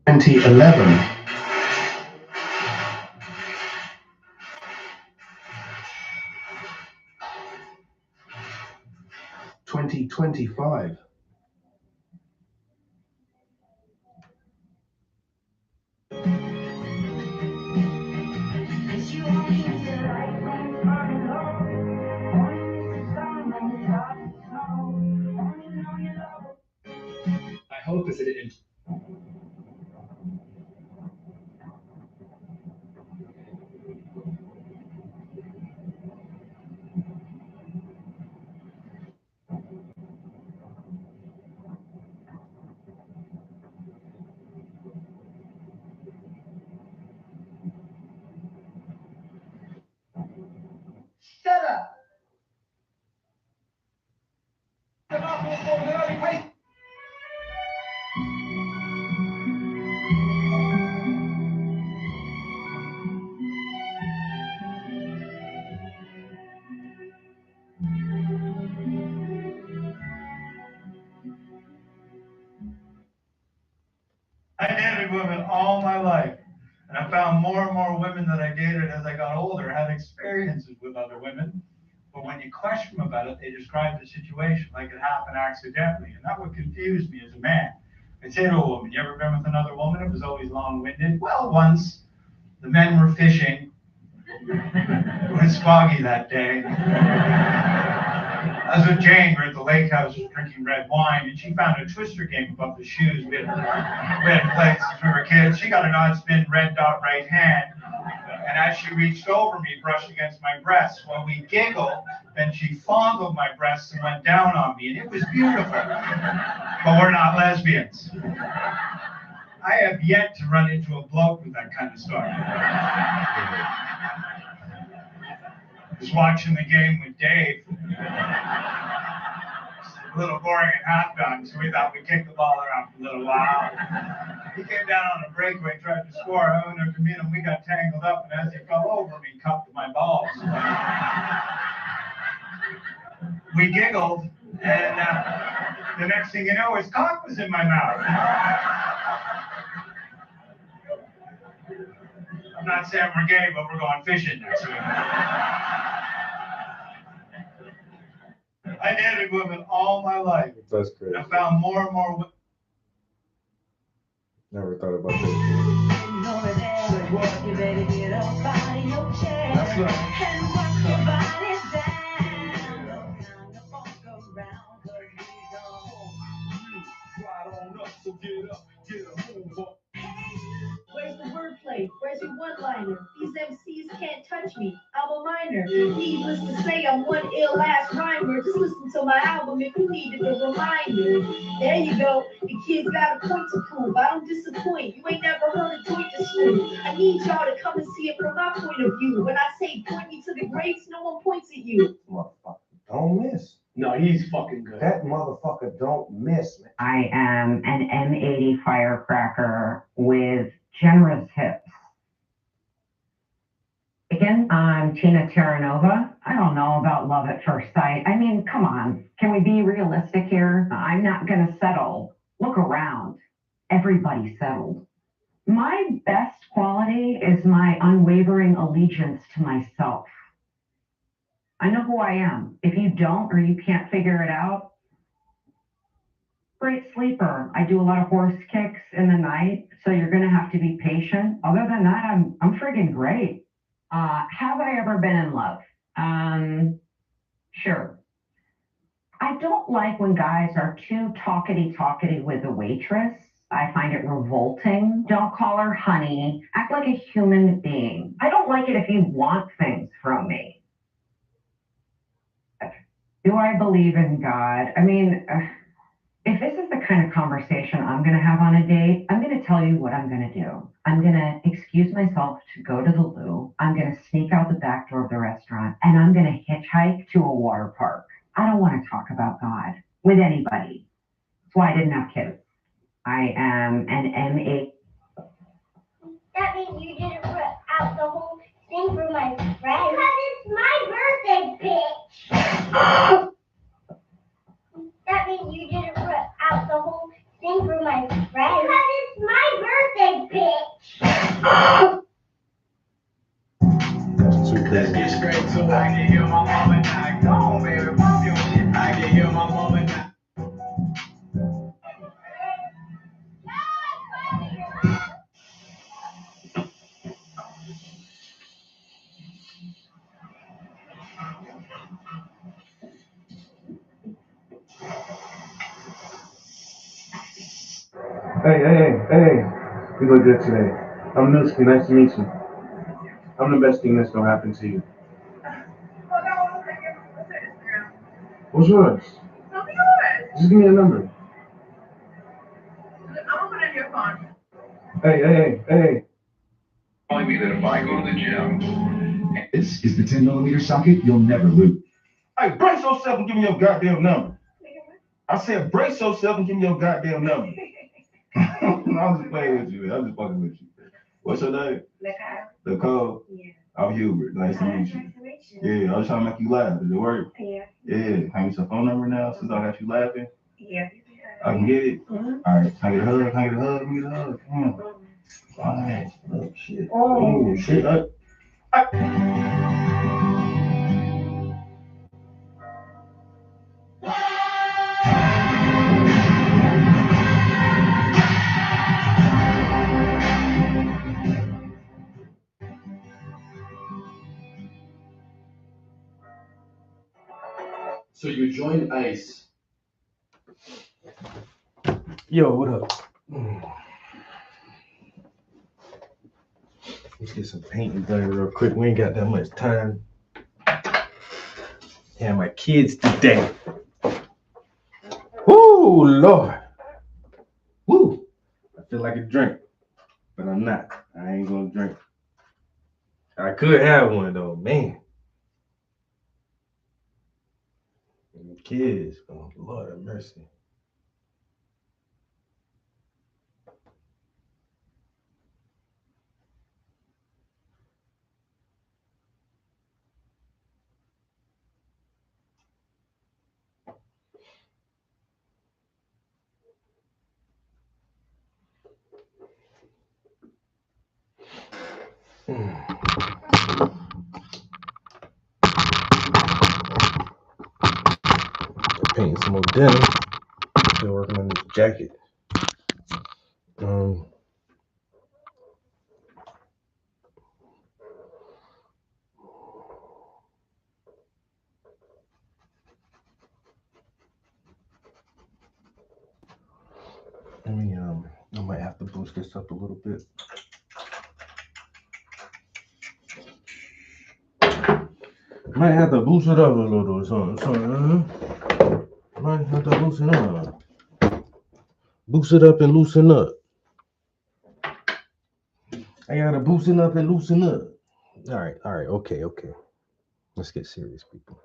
2011. 2025. I hope is it. Shut up. I dated women all my life, and I found more and more women that I dated as I got older had experiences with other women. But when you question them about it, they describe the situation like it happened accidentally, and that would confuse me as a man. I'd say to a woman, "You ever been with another woman?" It was always long-winded. "Well, once. The men were fishing. It was foggy that day. I was with Jane. We're at the lake house drinking red wine, and she found a twister game above the shoes. We had played since we were kids. She got an odd spin, red dot, right hand. And as she reached over me, brushed against my breast. Well, we giggled, then she fondled my breasts and went down on me, and it was beautiful. But we're not lesbians. I have yet to run into a bloke with that kind of story. Was watching the game with Dave. A little boring at halftime, so we thought we'd kick the ball around for a little while. He came down on a breakaway, tried to score. I went over to meet him. We got tangled up, and as he fell over me, cupped my balls. We giggled, and the next thing you know, his cock was in my mouth. I'm not saying we're gay, but we're going fishing next week. I dated women all my life. That's crazy. I found more and more women. Never thought about that. That's right. Where's the wordplay? Where's your one-liner? These MCs can't touch me. I'm a minor. Needless to say, I'm one ill-ass rhymer. Just listen to my album if you needed a reminder. There you go. The kid's got a point to prove. I don't disappoint. You ain't never heard a joint to screw. I need y'all to come and see it from my point of view. When I say point me to the greats, no one points at you. Motherfucker, don't miss. No, he's fucking good. That motherfucker don't miss, man. I am an M80 firecracker with generous hips. Again, I'm Tina Terranova. I don't know about love at first sight. I mean, come on. Can we be realistic here? I'm not going to settle. Look around. Everybody settled. My best quality is my unwavering allegiance to myself. I know who I am. If you don't or you can't figure it out, great sleeper. I do a lot of horse kicks in the night, so you're going to have to be patient. Other than that, I'm friggin' great. Have I ever been in love? Sure. I don't like when guys are too talkity with a waitress. I find it revolting. Don't call her honey. Act like a human being. I don't like it if you want things from me. Do I believe in God? I mean, if this is the kind of conversation I'm going to have on a date, I'm going to tell you what I'm going to do. I'm going to excuse myself to go to the loo. I'm going to sneak out the back door of the restaurant, and I'm going to hitchhike to a water park. I don't want to talk about God with anybody. That's why I didn't have kids. I am an M8. That means you didn't put out the whole thing for my friend. Because it's my birthday, bitch. That means you didn't put out out the whole thing for my friend. Because it's my birthday, bitch. Let's get straight to it. I can hear my mama now. Go on, baby, pop your shit. I can hear my mama now. Hey, you look good today. I'm Newski, nice to meet you. I'm the best thing that's gonna happen to you. What's yours? Just give me a number. Hey. Telling me that if I go to the gym, this is the 10mm socket you'll never lose. Hey, brace yourself and give me your goddamn number. I said brace yourself and give me your goddamn number. I'm just playing with you. I'm just fucking with you. What's your name? Nicole. Yeah. I'm Hubert. Nice to meet you. Yeah, I was trying to make you laugh. Did it work? Yeah. Yeah. Can I get your phone number now since I got you laughing? Yeah. I can get it? Mm-hmm. All right. Can I get a hug? Come on. All right. Oh, shit. Oh, shit. So you joined ICE. Yo, what up? Let's get some painting done real quick. We ain't got that much time. Yeah, my kids today. Woo, Lord. Woo. I feel like a drink, but I'm not. I ain't gonna drink. I could have one though, man. And the kids, oh Lord have mercy. Painting some more denim. Still working on this jacket. I might have to boost this up a little bit. Might have to boost it up a little or something. Might have to loosen up. Boost it up and loosen up. I gotta boost it up and loosen up. All right, okay. Let's get serious, people.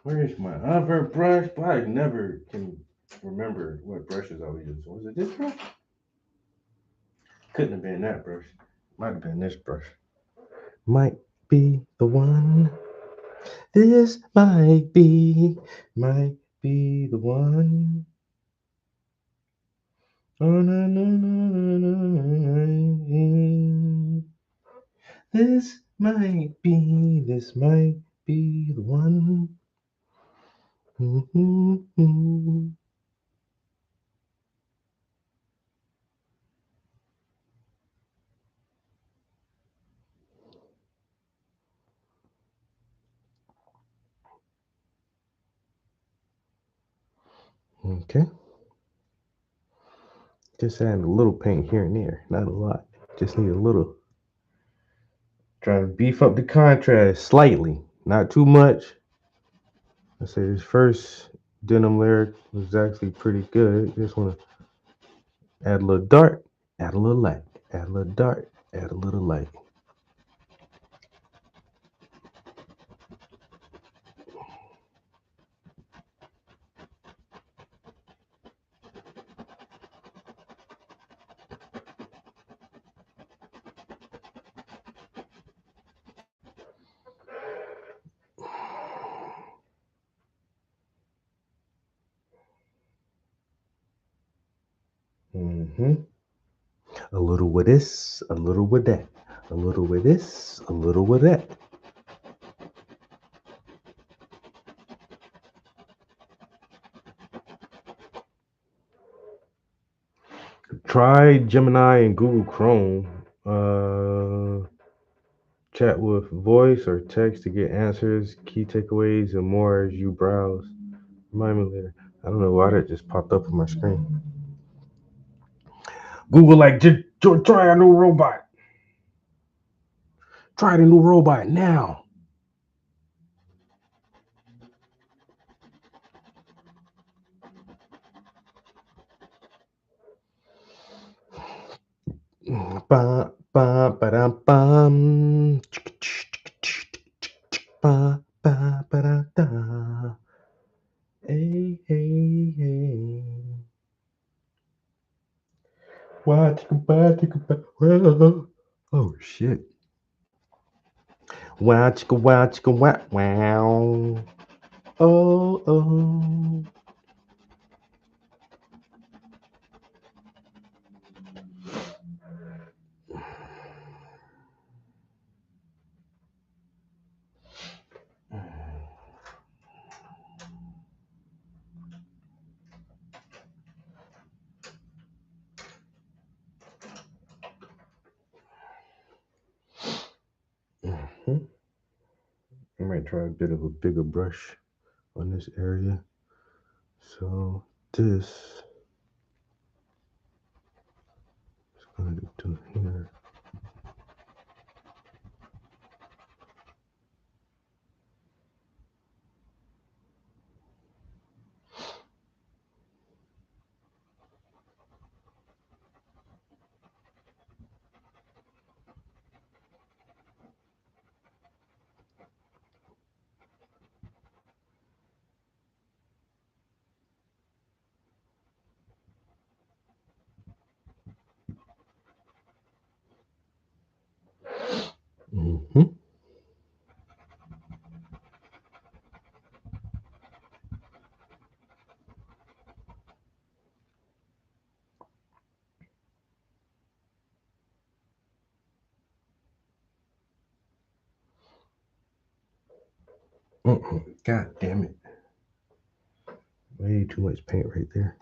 Where is my other brush? I never can remember what brushes I was using. Was it this brush? Couldn't have been that brush. Might have been this brush. Might be the one. This might be the one. Oh, no. This might be the one. Mm-hmm. Okay. Just add a little paint here and there, not a lot. Just need a little. Trying to beef up the contrast slightly, not too much. I say this first denim layer was actually pretty good. Just want to add a little dark, add a little light, add a little dark, add a little light. Mm-hmm. A little with this, a little with that. A little with this, a little with that. Try Gemini and Google Chrome. Chat with voice or text to get answers, key takeaways, and more as you browse. Remind me later. I don't know why that just popped up on my screen. Google like, try a new robot. Try the new robot now. Ba ba ba da bum. Ba ba ba da da. Hey hey hey. Watch oh shit. Watch wow. Oh oh. Mm-hmm. I might try a bit of a bigger brush on this area. So this is going to do here. Mm-hmm. God damn it. Way too much paint right there.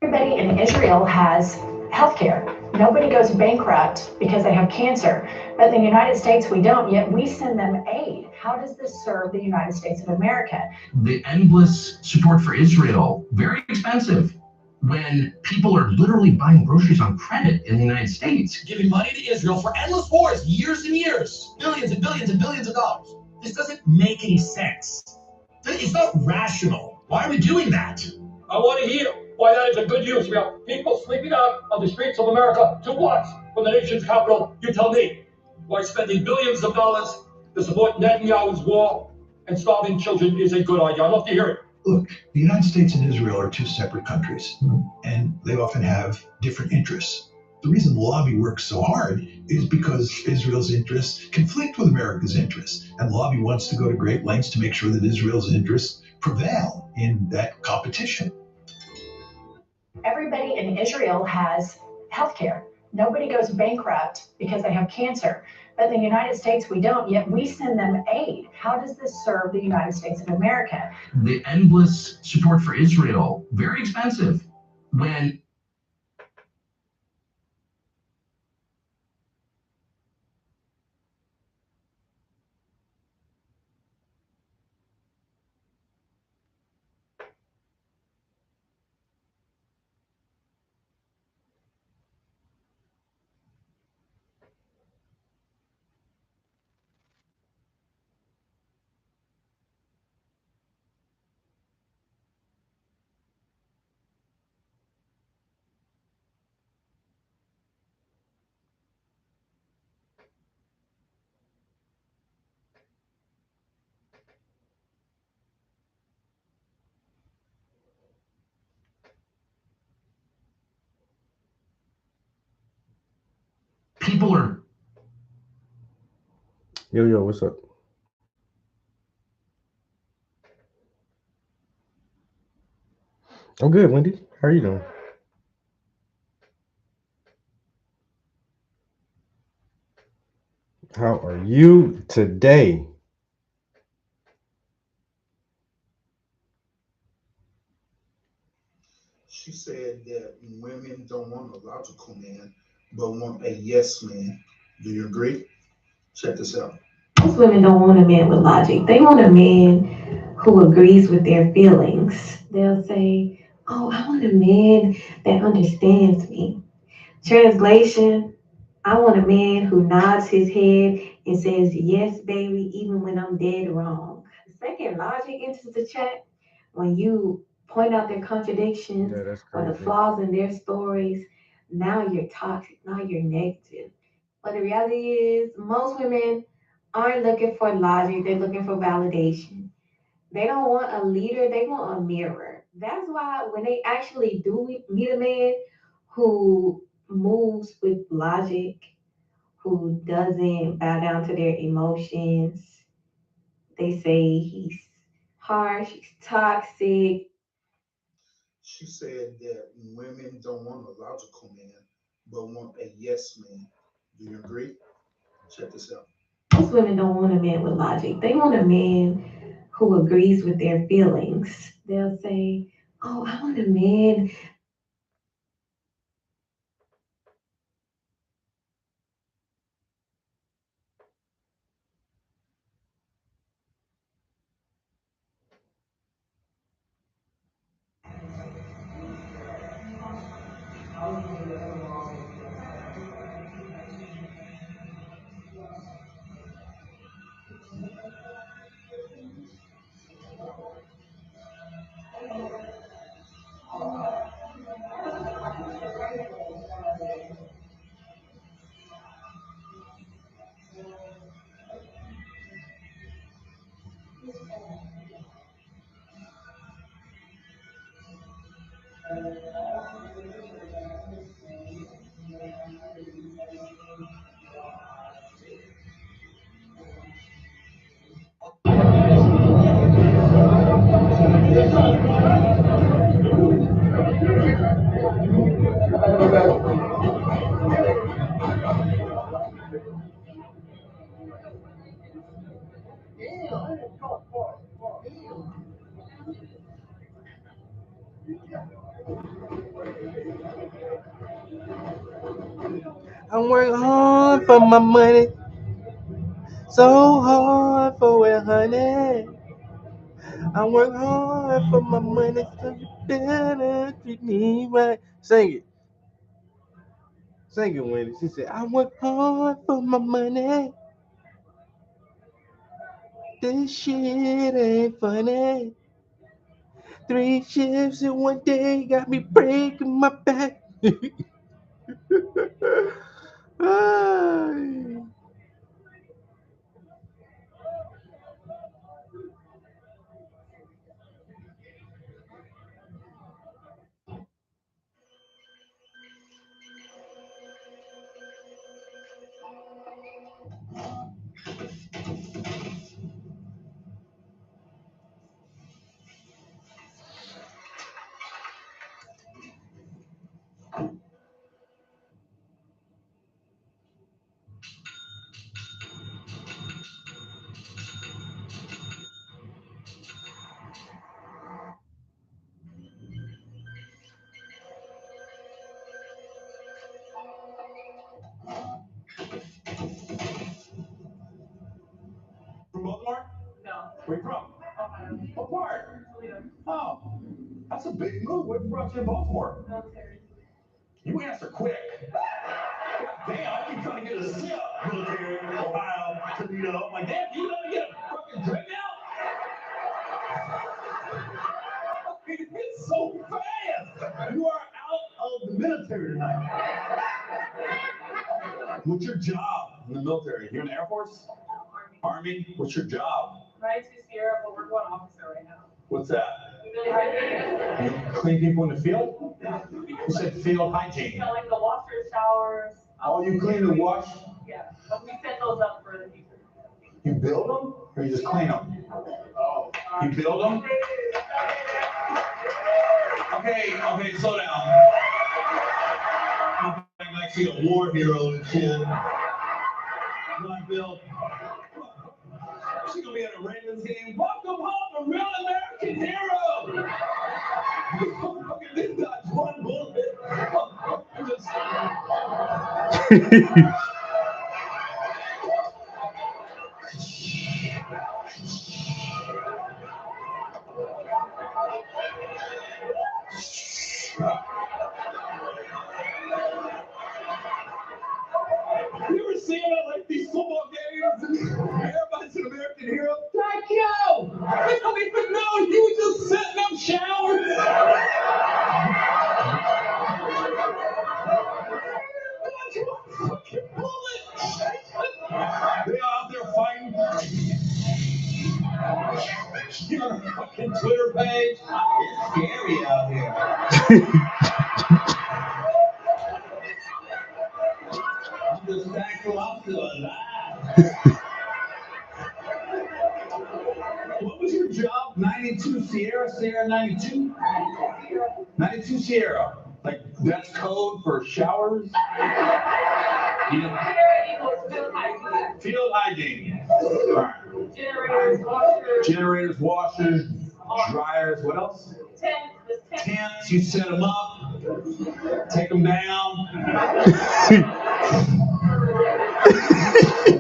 Everybody in Israel has health care. Nobody goes bankrupt because they have cancer. But in the United States, we don't, yet we send them aid. How does this serve the United States of America? The endless support for Israel, very expensive. When people are literally buying groceries on credit in the United States. Giving money to Israel for endless wars, years and years. Billions and billions and billions of dollars. This doesn't make any sense. It's not rational. Why are we doing that? I want to hear why that is a good use. We have people sleeping out on the streets of America to what? From the nation's capital, you tell me. Why spending billions of dollars to support Netanyahu's war and starving children is a good idea. I'd love to hear it. Look, the United States and Israel are two separate countries, and they often have different interests. The reason the lobby works so hard is because Israel's interests conflict with America's interests, and the lobby wants to go to great lengths to make sure that Israel's interests prevail in that competition. Everybody in Israel has health care. Nobody goes bankrupt because they have cancer. But in the United States, we don't, yet we send them aid. How does this serve the United States of America? The endless support for Israel, very expensive. When people are Yo, what's up? I'm good, Wendy. How are you doing? How are you today? She said that women don't want a logical man, but want a yes man. Do you agree? Check this out. Most women don't want a man with logic. They want a man who agrees with their feelings. They'll say, "Oh, I want a man that understands me." Translation, I want a man who nods his head and says, "Yes, baby," even when I'm dead wrong. The second logic enters the chat when you point out their contradictions or the flaws in their stories. Now you're toxic. Now you're negative. But the reality is, most women aren't looking for logic, they're looking for validation. They don't want a leader, they want a mirror. That's why when they actually do meet a man who moves with logic, who doesn't bow down to their emotions, they say he's harsh, he's toxic. She said that women don't want a logical man, but want a yes man. Do you agree? Check this out. Most women don't want a man with logic. They want a man who agrees with their feelings. They'll say, "Oh, I want a man." I'm working hard for my money, so hard for it, honey. I work hard for my money, so you better treat me right. Sing it, Wendy. She said, "I work hard for my money. This shit ain't funny. 3 shifts in one day got me breaking my back. Ay. From Baltimore? No. Where you from? What part? Oh, that's a big move. What brought you to Baltimore? Military. You answer quick. Damn, I keep trying to get a zip. Military, Ohio, Toledo. I'm like, damn, you gonna get a fucking drink out? It's so fast. You are out of the military tonight. What's your job in the military? You're in the Air Force? Army? What's your job? 92 Sierra, but we're going officer right now. What's that? You clean people in the field? You said field hygiene. So like the washers, showers. Oh, you clean the wash? Yeah, but we set those up for the future. You build them or you just clean them? Oh, you build them? Okay, slow down. I'm like see a war hero and shit. Black Bill. She's gonna be at a Ravens game. Welcome home, a real American hero. This guy's one bullet. You ever seen like these football games and everybody's an American hero? Like, yo, I don't even know you were just setting up showers. Fucking bullet. They out there fighting. You're on a fucking Twitter page. It's scary out here. I'm just thankful I'm still alive. What was your job? 92 Sierra? Sierra 92? 92 Sierra. Like, that's code for showers? You know? Field hygiene. All right. Generators, washers, dryers, what else? Tents, you set them up, take them down.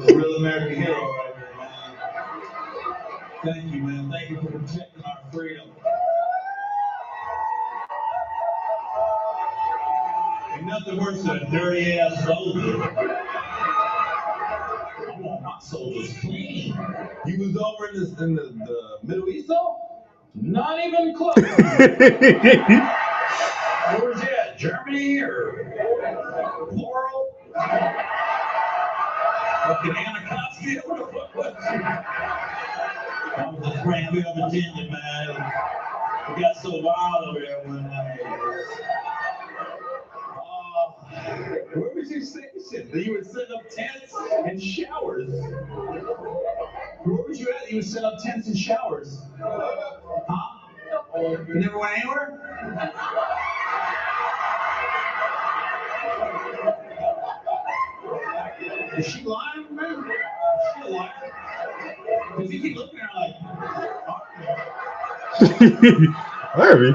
Real American hero right there, man. Thank you, man. Thank you for protecting our freedom. Ain't nothing worse than a dirty ass soldier. I want my soldiers clean. You was over in the Middle East though? Not even close. Where was you at? Germany or Laurel? Fucking Anacostia? What the fuck was you? I was in Springfield, Virginia, man. We got so wild over there one night. Where was you stationed? You were setting up tents and showers. Where was you at? You were setting up tents and showers. Huh? You never went anywhere? Is she lying, man? Is she a liar? Because you keep looking at her like, Larry.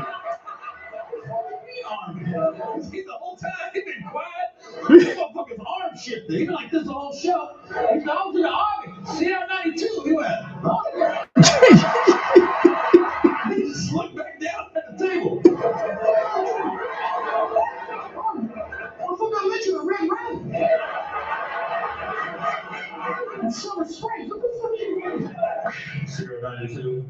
He's the whole time, he's been quiet. This motherfucker's arm shifted. He's been like this the whole show. He's like, I was in the army. Sierra 92. He went, huh? He just looked back down at the table. Motherfucker, I met you in Red Rain. And Summer Springs. What the fuck you doing? 92.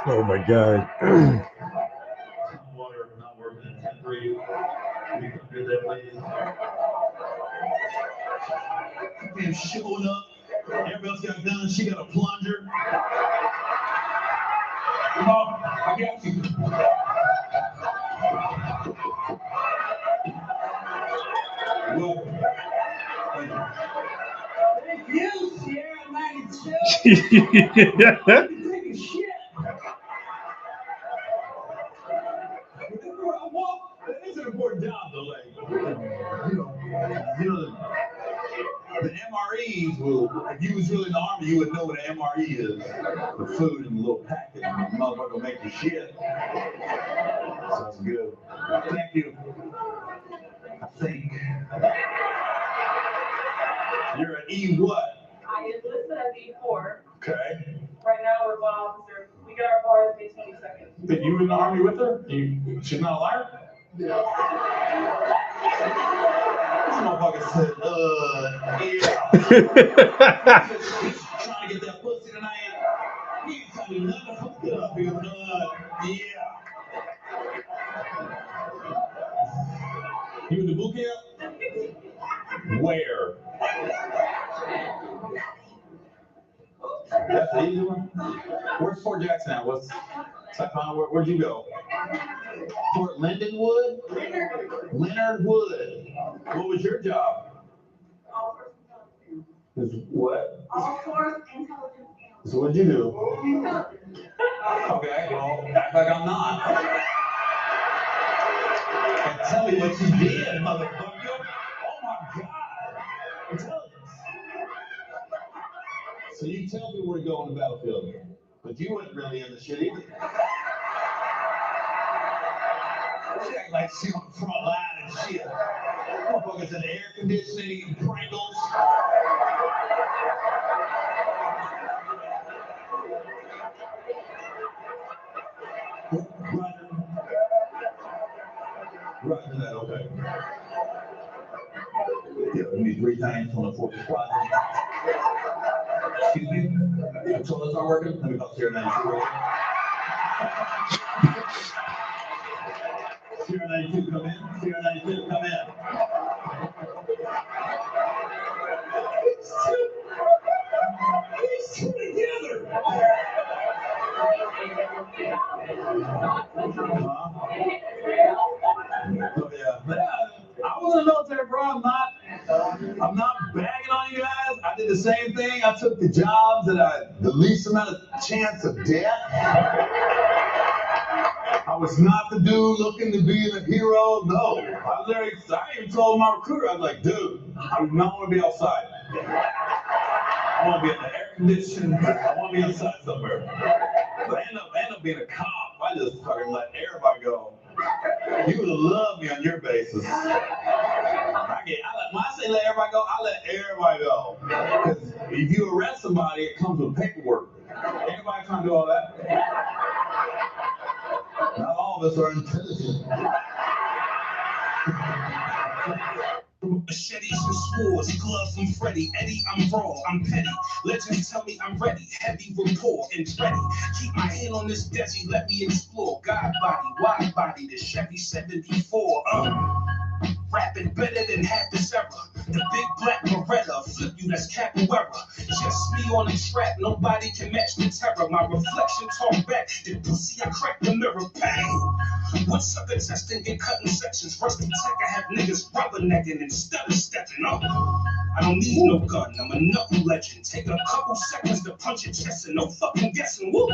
Oh my God. Water not working at 10-3. Can you come get that, please? Man, showing up. Everybody else got guns. She got a plunger. Come on, I got you. Welcome. Thank you, Sierra 92. Taking shit. Well, that is an important job, though. Like, the MREs will, if you was really in the Army, you would know what an MRE is. The food in a little packet. The motherfucker will make you shit. Sounds good. Thank you. I think. You're an E what? I enlisted at E4. Okay. Right now we're one officer. We got our bars May 22nd. Did you in the Army with her? She's not a liar? This motherfucker said, yeah. He's trying to get that pussy tonight. He ain't trying to do nothing hooked up. He was, yeah. You in the boot camp? Where? That's the easy one? Where's Fort Jackson at? Where'd you go? Fort Lindenwood? Leonard Wood. What was your job? What? All force intelligence. So what'd you do? Okay, well, act like I'm not. And tell me what you did, motherfucker. Oh my God. Intelligence. So you tell people where to go on the battlefield, but you weren't really in the shit either. She act like she on the front line and shit. Motherfuckers in the air conditioning, eating Pringles. Roger that, okay. Yeah, we need 3 times on the 4th squad. Excuse me? The toilets aren't working? Let me call Sierra 92 working. Sierra 92, come in. Sierra 92, come in. These two together. Oh, yeah. I was in the military, bro. I'm not bagging on you guys. I did the same thing. I took the jobs that I the least amount of chance of death. I was not the dude looking to be a hero. No. I even told my recruiter, I was like, dude, I do not want to be outside. I want to be in the air conditioning. I want to be outside somewhere. But I end up being a cop. I just fucking let everybody go. You would have loved me on your basis. When I say let everybody go, I let everybody go. Because if you arrest somebody, it comes with paperwork. Everybody can't do all that. Not all of us are intelligent. Machetes and swords, gloves and Freddy, Eddie, I'm raw, I'm petty. Legends tell me I'm ready, heavy rapport and ready. Keep my hand on this desi, let me explore. God body, wide body, the Chevy 74. Rapping better than half this era. The big black Beretta, flip you, that's capoeira. Just me on the track, nobody can match the terror. My reflection talk back, the pussy, I crack the mirror, bang. One sucker testing, get cut in sections. Rusty tech, I have niggas rubbernecking instead of stepping up. I don't need no gun, I'm a knuckle legend. Taking a couple seconds to punch your chest and no fucking guessing. Woo!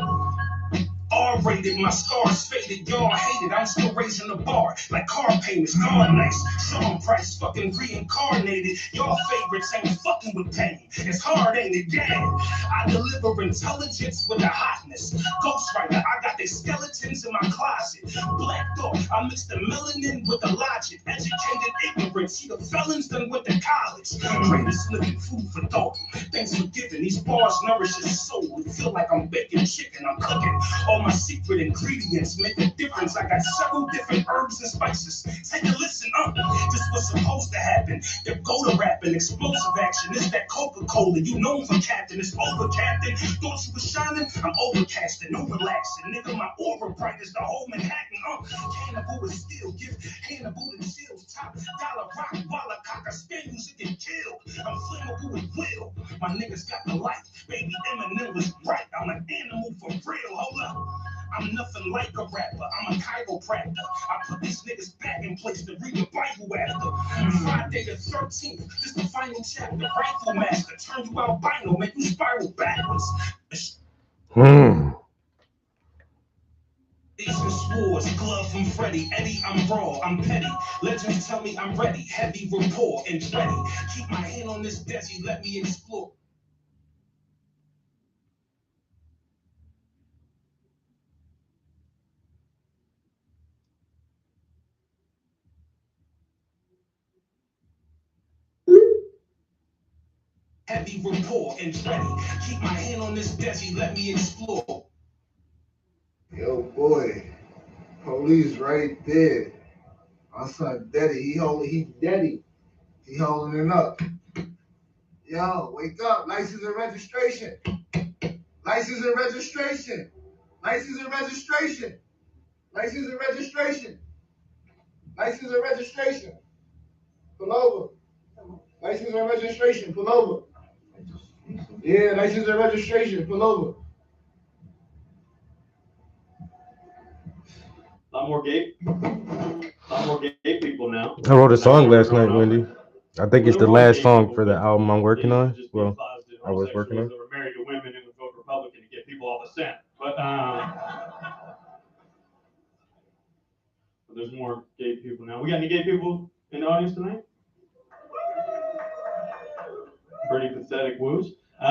R-rated, my scars faded, y'all hated. I'm still raising the bar like car payments, God nice. Sean Price fucking reincarnated. Y'all favorites ain't fucking with pain. It's hard, ain't it? Damn. I deliver intelligence with a hotness. Ghostwriter, I got their skeletons in my closet. Black thought, I mix the melanin with the logic. Educated ignorance, see the felons done with the college. Greatest living food for thought. Thanks for giving. These bars nourish his soul. It feel like I'm baking chicken, I'm cooking. all my secret ingredients make a difference. I got several different herbs and spices. Take a listen up. This was supposed to happen. Your go-to rapping, explosive action. It's that Coca-Cola. You known for captain. It's over, captain. Thought you was shining? I'm overcasting. No relaxing. Nigga, my aura bright as the whole Manhattan. Cannibal is still. Give Hannibal the chills. Top dollar rock. Walla cock. I spin music and kill. I'm flammable with will. My niggas got the light. Baby Eminem was right. I'm an animal for real. Hold up. I'm nothing like a rapper. I'm a chiropractor. I put these niggas back in place to read the Bible after. Friday the 13th. This the final chapter. Rifle master. Turn you albino. Make you spiral backwards. Ace and swords, glove from Freddy, Eddie, I'm raw, I'm petty. Legends tell me I'm ready, heavy rapport and ready. Keep my hand on this desi, let me explore. Heavy rapport and ready. Keep my hand on this desi, let me explore. Yo, boy, police right there. My son, Daddy, he holding it up. Yo, wake up, license and registration. License and registration. License and registration. License and registration. License and registration. Pull over. License and registration, pull over. Yeah, license and registration, pull over. A lot more gay people now. I wrote a song last night, Wendy. I think it's the last song for the album I'm working on. Well, I was working on. That were married to women and would vote Republican to get people off the Senate. But there's more gay people now. We got any gay people in the audience tonight? Pretty pathetic woos. You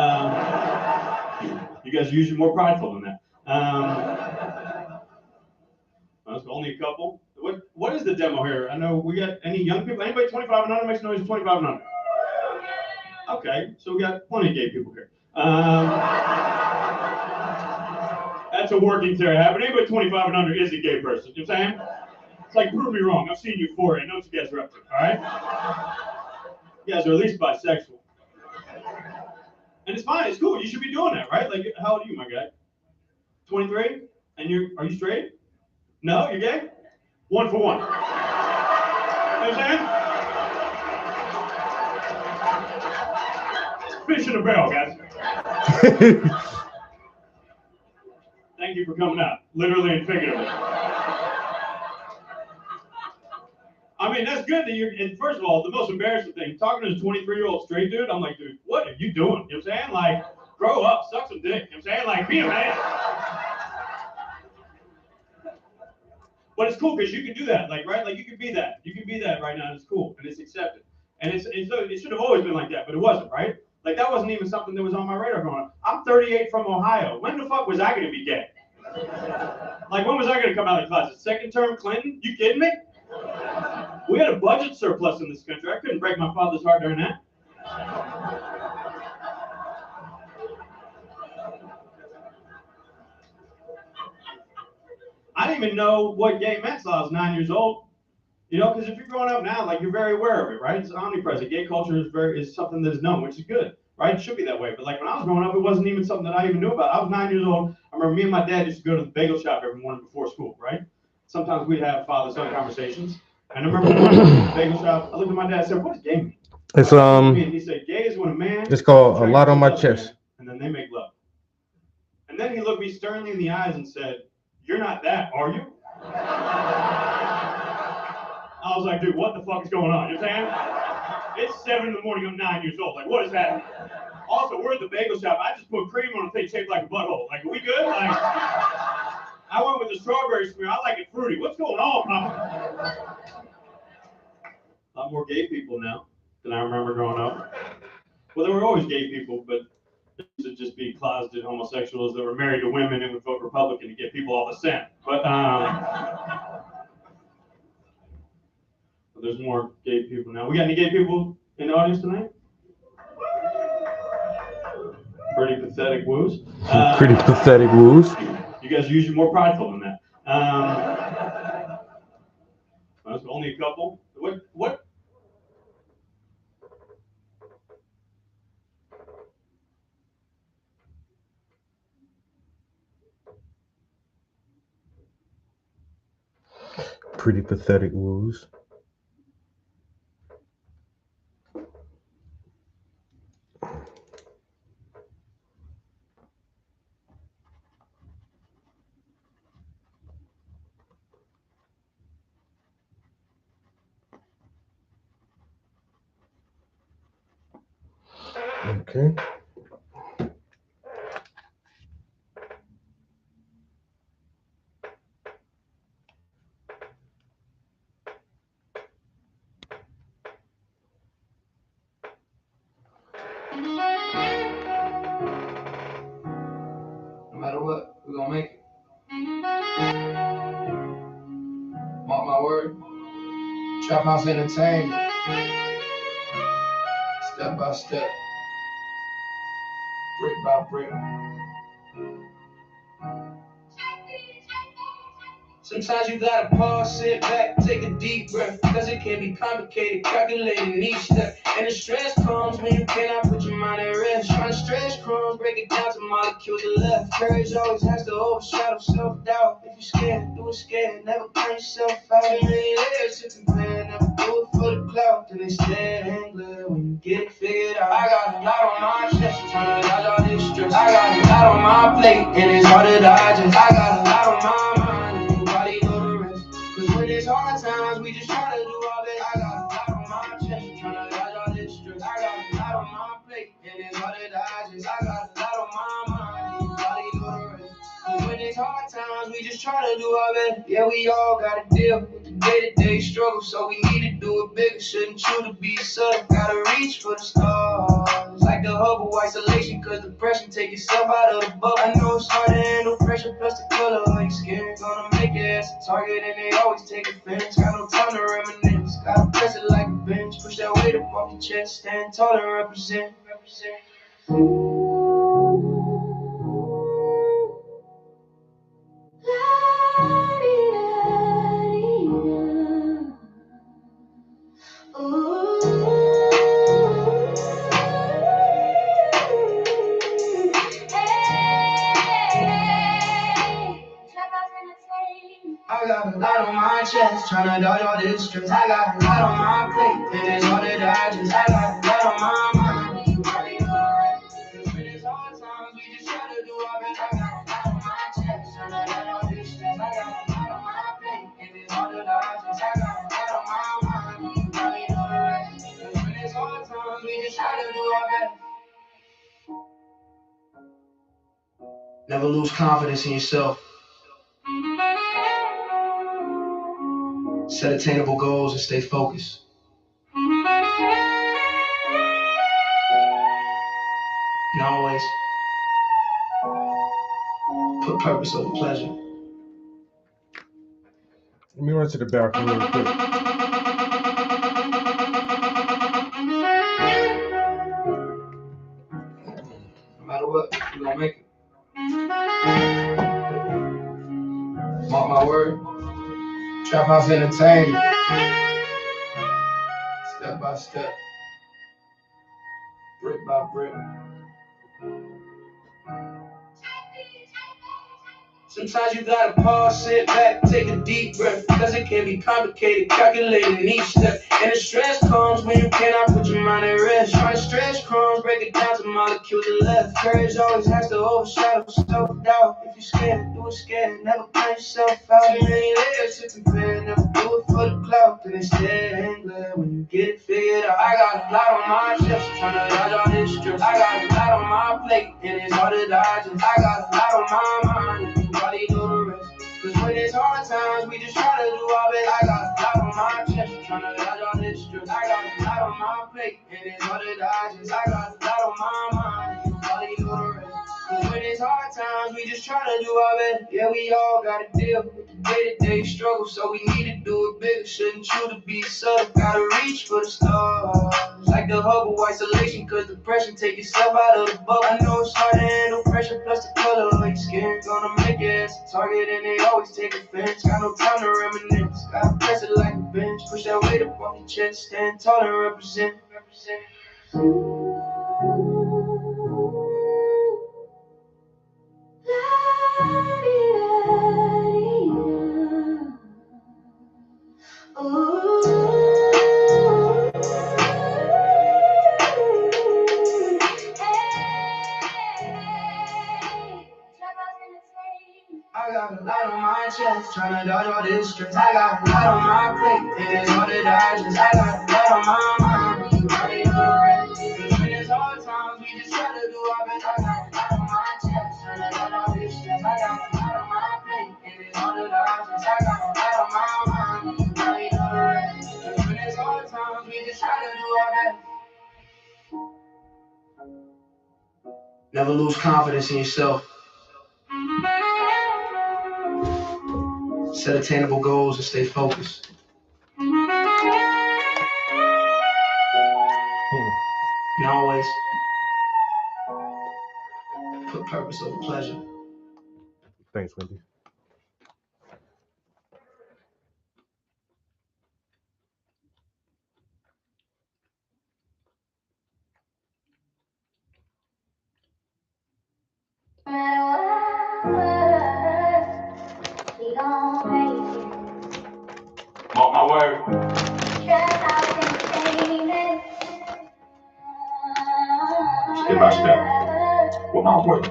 guys are usually more prideful than that. That's only a couple. What is the demo here? I know we got any young people. Anybody 25 and under? Makes noise 25 and under. Okay, so we got plenty of gay people here. That's a working stereotype. But anybody 25 and under is a gay person. You know what I'm saying? It's like, prove me wrong. I've seen you for it. I know what you guys are up to. All right? You guys are at least bisexual. And it's fine. It's cool. You should be doing that, right? Like, how old are you, my guy? 23? And are you straight? No, you're gay? 1 for 1. You know what I'm saying? Fish in a barrel, guys. Thank you for coming out, literally and figuratively. I mean, that's good that and first of all, the most embarrassing thing, talking to a 23-year-old straight dude, I'm like, dude, what are you doing? You know what I'm saying? Like, grow up, suck some dick. You know what I'm saying? Like, be a man. But it's cool because you can do that, like, right? Like, you can be that. You can be that right now, and it's cool, and it's accepted. And it should have always been like that, but it wasn't, right? Like, that wasn't even something that was on my radar growing up. I'm 38 from Ohio. When the fuck was I going to be gay? Like, when was I going to come out of the closet? Second term Clinton? You kidding me? We had a budget surplus in this country. I couldn't break my father's heart during that. I didn't even know what gay meant until I was 9 years old. You know, because if you're growing up now, like, you're very aware of it, right? It's omnipresent. Gay culture is something that is known, which is good, right? It should be that way. But like when I was growing up, it wasn't even something that I even knew about. I was 9 years old. I remember me and my dad used to go to the bagel shop every morning before school, right? Sometimes we'd have father-son conversations. And I remember one at the bagel shop, I looked at my dad and said, "What is gay mean?" It's And he said, "Gay is when a man." It's called A Lot on My Chest. And then they make love. And then he looked me sternly in the eyes and said, "You're not that, are you?" I was like, dude, what the fuck is going on? You know what I'm saying? It's 7 in the morning, I'm 9 years old. Like, what is happening? Also, we're at the bagel shop. I just put cream on a thing shaped like a butthole. Like, are we good? Like, I went with the strawberry smear. I like it fruity. What's going on, Papa? A lot more gay people now than I remember growing up. Well, there were always gay people, but it used to just be closeted homosexuals that were married to women and would vote Republican to get people off the Senate. But there's more gay people now. We got any gay people in the audience tonight? Pretty pathetic woos. Pretty pathetic woos. You guys are usually more prideful than that. That's only a couple. What? Pretty pathetic woos. Okay. No matter what, we're gonna make it. Mark my word. Trap House Entertainment. Step by step. Brick by brick. Sometimes you gotta pause, sit back, take a deep breath, cause it can be complicated, calculating each step. And the stress comes when you cannot put your mind at rest. Trying to stretch crumbs, break it down to molecules of left. Courage always has to overshadow self-doubt. If you're scared, do it scared, never count yourself out. Too many layers to compare, never do it for the clout. Then instead, ain't glad when you get it figured out. I got a lot on my chest, trying to dodge all this stress. I got a lot on my plate, and it's hard to digest. I got a lot on my mind. It's hard times, we just try to do our best. I got a lot on my chest, trying to dodge all this stress. I got a lot on my plate, and it's hard to digest. I got a lot on my mind, and you probably know the rest. Cause when it's hard times, we just try to do our best. Yeah, we all gotta deal with the day-to-day struggle, so we need to do it bigger. Shouldn't you to be subtle, gotta reach for the stars. Like the Hubble isolation, cause depression take yourself out of the bubble. I know it's hard to handle pressure, plus the color of your skin. Gonna make it as a target, and they always take offense. Got no time to reminisce, gotta press it like a bench. Push that weight up off your chest, stand tall and represent. I got a lot on my chest, tryna dodge all this stress. I got a lot on my plate, and it's hard to digest. I got a lot on my mind, and you probably know it. When it's hard times, we just try to do our best. I got a lot on my chest, tryna dodge all this stress. I got a lot on my plate, and it's hard to digest. I got a lot on my mind, and you probably know the rest. When it's hard times, we just try to do our best. Never lose confidence in yourself. Set attainable goals and stay focused. And always put purpose over pleasure. Let me run to the bathroom real quick. No matter what, we're gonna make it. Mark my word. Trap House Entertainment. Step by step. Brick by brick. Sometimes you gotta pause, sit back, take a deep breath, cause it can be complicated, calculating each step. And the stress comes when you cannot put your mind at rest. Trying to stretch crumbs, break it down to molecules of left. Courage always has to overshadow self-doubt. If you're scared, do it scared, never count yourself out. Too many layers to compare, never do it for the clout. Then instead, ain't glad when you get it figured out. I got a lot on my chest, trying to dodge all this stress. I got a lot on my plate, and it's hard to digest. I got a lot on my mind, and you probably know the rest. Cause when it's hard times, we just try to do our best. I got a lot on my chest, trying to dodge all this stress. I got a lot on my plate, and it's hard to digest. I got a lot on my mind, and you probably know the rest. Cause when it's hard times, we just just try to do our best. Yeah, we all gotta deal with the day-to-day struggle, so we need to do it bigger. Shouldn't you to be subtle, gotta reach for the stars. Like the Hubble isolation, cause depression take yourself out of the bubble. I know it's hard to handle pressure, plus the color of your skin. Gonna make your ass a target, and they always take offense. Got no time to reminisce, gotta press it like a bench. Push that weight up off your chest, stand tall and represent. I got a lot on my chest, tryna dodge all this stress. I got a lot on my plate, and it's all the dodges. I got a lot on my mind, but you already know the rest. In these hard times, we just try to do our best. I got a lot on my chest, tryna dodge all this stress. I got a lot on my plate, and it's all the dodges. I got a lot on my mind, but you already know the rest. In these hard times, we just try to do our best. Never lose confidence in yourself. Set attainable goals and stay focused. And always put purpose over pleasure. Thanks, Wendy. Mark my word. Step by step. With my word.